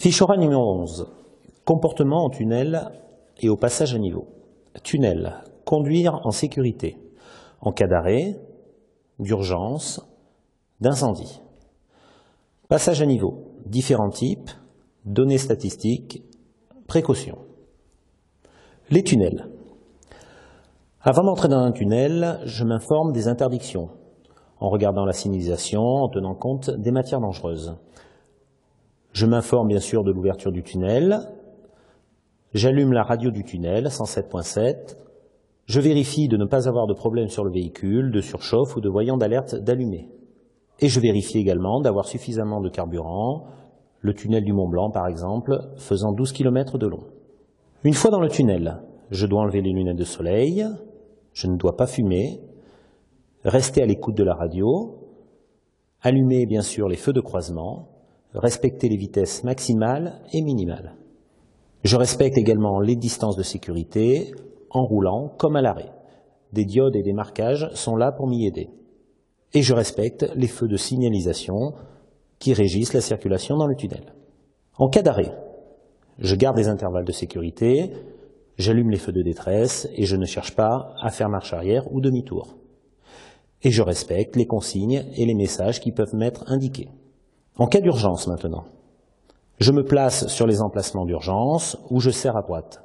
Fichora numéro 11. Comportement en tunnel et au passage à niveau. Tunnel. Conduire en sécurité. En cas d'arrêt, d'urgence, d'incendie. Passage à niveau. Différents types. Données statistiques. Précautions. Les tunnels. Avant d'entrer dans un tunnel, je m'informe des interdictions, en regardant la signalisation, en tenant compte des matières dangereuses. Je m'informe bien sûr de l'ouverture du tunnel, j'allume la radio du tunnel, 107.7, je vérifie de ne pas avoir de problème sur le véhicule, de surchauffe ou de voyant d'alerte d'allumé. Et je vérifie également d'avoir suffisamment de carburant, le tunnel du Mont Blanc par exemple, faisant 12 km de long. Une fois dans le tunnel, je dois enlever les lunettes de soleil, je ne dois pas fumer, rester à l'écoute de la radio, allumer bien sûr les feux de croisement, respecter les vitesses maximales et minimales. Je respecte également les distances de sécurité en roulant comme à l'arrêt. Des diodes et des marquages sont là pour m'y aider. Et je respecte les feux de signalisation qui régissent la circulation dans le tunnel. En cas d'arrêt, je garde les intervalles de sécurité, j'allume les feux de détresse et je ne cherche pas à faire marche arrière ou demi-tour. Et je respecte les consignes et les messages qui peuvent m'être indiqués. En cas d'urgence maintenant, je me place sur les emplacements d'urgence où je serre à droite.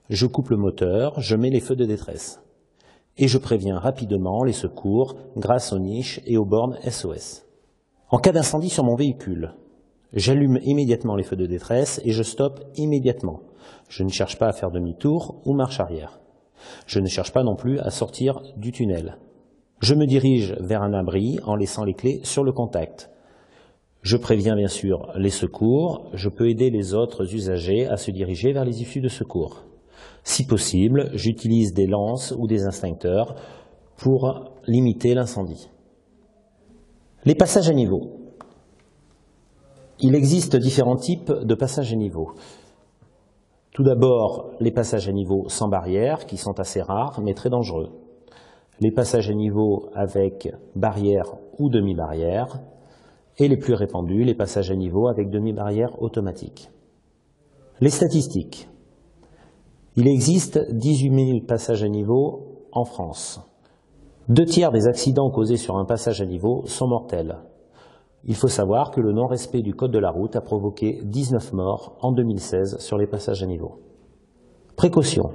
Je coupe le moteur, je mets les feux de détresse. Et je préviens rapidement les secours grâce aux niches et aux bornes SOS. En cas d'incendie sur mon véhicule, j'allume immédiatement les feux de détresse et je stoppe immédiatement. Je ne cherche pas à faire demi-tour ou marche arrière. Je ne cherche pas non plus à sortir du tunnel. Je me dirige vers un abri en laissant les clés sur le contact. Je préviens bien sûr les secours, je peux aider les autres usagers à se diriger vers les issues de secours. Si possible, j'utilise des lances ou des extincteurs pour limiter l'incendie. Les passages à niveau. Il existe différents types de passages à niveau. Tout d'abord, les passages à niveau sans barrière, qui sont assez rares mais très dangereux. Les passages à niveau avec barrière ou demi-barrière. Et les plus répandus, les passages à niveau avec demi-barrière automatique. Les statistiques. Il existe 18 000 passages à niveau en France. 2/3 des accidents causés sur un passage à niveau sont mortels. Il faut savoir que le non-respect du code de la route a provoqué 19 morts en 2016 sur les passages à niveau. Précaution.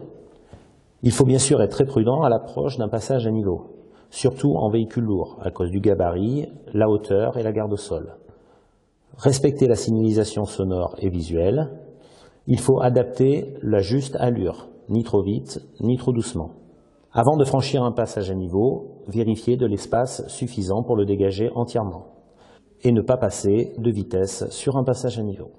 Il faut bien sûr être très prudent à l'approche d'un passage à niveau, surtout en véhicule lourd, à cause du gabarit, la hauteur et la garde au sol. Respecter la signalisation sonore et visuelle. Il faut adapter la juste allure, ni trop vite, ni trop doucement. Avant de franchir un passage à niveau, vérifier de l'espace suffisant pour le dégager entièrement. Et ne pas passer de vitesse sur un passage à niveau.